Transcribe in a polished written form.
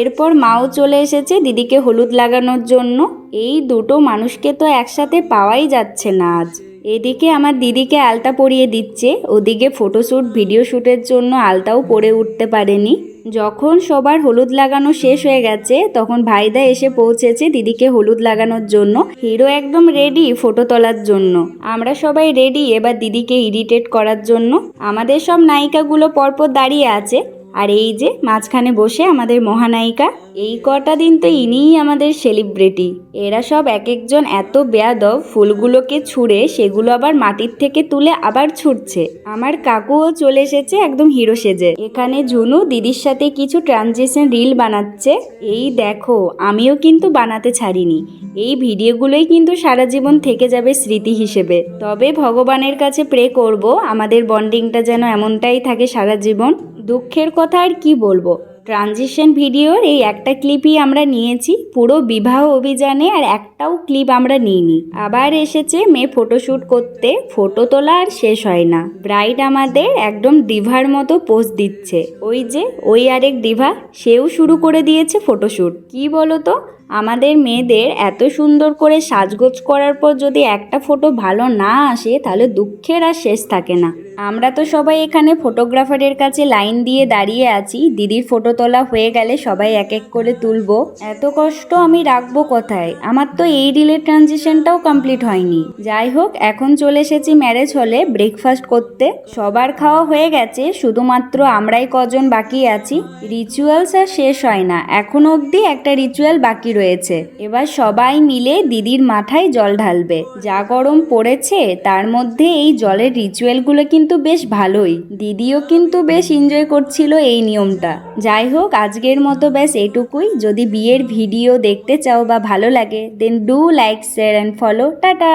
এরপর মাও চলে এসেছে দিদিকে হলুদ লাগানোর জন্য। এই দুটো মানুষকে তো একসাথে পাওয়াই যাচ্ছে না আজ। এদিকে আমার দিদিকে আলতা পরিয়ে দিচ্ছে, ওদিকে ফটোশ্যুট ভিডিও শ্যুটের জন্য আলতাও পরে উঠতে পারেনি। যখন সবার হলুদ লাগানো শেষ হয়ে গেছে তখন ভাইদা এসে পৌঁছেছে দিদিকে হলুদ লাগানোর জন্য। হিরো একদম রেডি ফটো তোলার জন্য, আমরা সবাই রেডি এবার দিদিকে ইডিটেট করার জন্য। আমাদের সব নায়িকাগুলো পরপর দাঁড়িয়ে আছে, আর এই যে মাঝখানে বসে আমাদের মহানায়িকা। এই কটা দিন তো ইনিই আমাদের সেলিব্রিটি। এরা সব এক একজন এত বেয়াদব, ফুলগুলোকে ছুঁড়ে সেগুলো আবার মাটির থেকে তুলে আবার ছুটছে। আমার কাকুও চলে এসেছে একদম হিরো সেজে। এখানে ঝুনু দিদির সাথে কিছু ট্রানজিশন রিল বানাচ্ছে। এই দেখো, আমিও কিন্তু বানাতে ছাড়িনি। এই ভিডিওগুলোই কিন্তু সারা জীবন থেকে যাবে স্মৃতি হিসেবে। তবে ভগবানের কাছে প্রে করব আমাদের বন্ডিংটা যেন এমনটাই থাকে সারা জীবন। দুঃখের কথা আর কি বলবো, ট্রানজিশন ভিডিওর এই একটা ক্লিপই আমরা নিয়েছি পুরো বিবাহ অভিযানে, আর একটাও ক্লিপ আমরা নিইনি। আবার এসেছে মেয়ে ফটোশ্যুট করতে, ফটো তোলা আর শেষ হয় না। ব্রাইড আমাদের একদম ডিভার মতো পোজ দিচ্ছে। ওই যে ওই আরেক ডিভা, সেও শুরু করে দিয়েছে ফটোশ্যুট। কি বলো তো, আমাদের মেয়েদের এত সুন্দর করে সাজগোজ করার পর যদি একটা ফটো ভালো না আসে তাহলে দুঃখের আর শেষ থাকে না। আমরা তো সবাই এখানে ফটোগ্রাফারের কাছে লাইন দিয়ে দাঁড়িয়ে আছি, দিদির ফটো তোলা হয়ে গেলে সবাই এক এক করে তুলবো। এত কষ্ট আমি রাখবো কোথায়, আমার তো এই রিলের ট্রানজিশনটাও কমপ্লিট হয়নি। যাই হোক, এখন চলে এসেছি ম্যারেজ হলে ব্রেকফাস্ট করতে। সবার খাওয়া হয়ে গেছে, শুধুমাত্র আমরাই কজন বাকি আছি। রিচুয়ালস আর শেষ হয় না, এখনো অবধি একটা রিচুয়াল বাকি রয়েছে। এবার সবাই মিলে দিদির মাথায় জল ঢালবে। যা গরম পড়েছে তার মধ্যে এই জলের রিচুয়ালগুলো কিন্তু বেশ ভালোই। দিদিও কিন্তু বেশ এনজয় করছিল এই নিয়মটা। যাই হোক, আজকের মতো ব্যাস এটুকুই। যদি বিয়ের ভিডিও দেখতে চাও বা ভালো লাগে then do like, share and follow. Tata.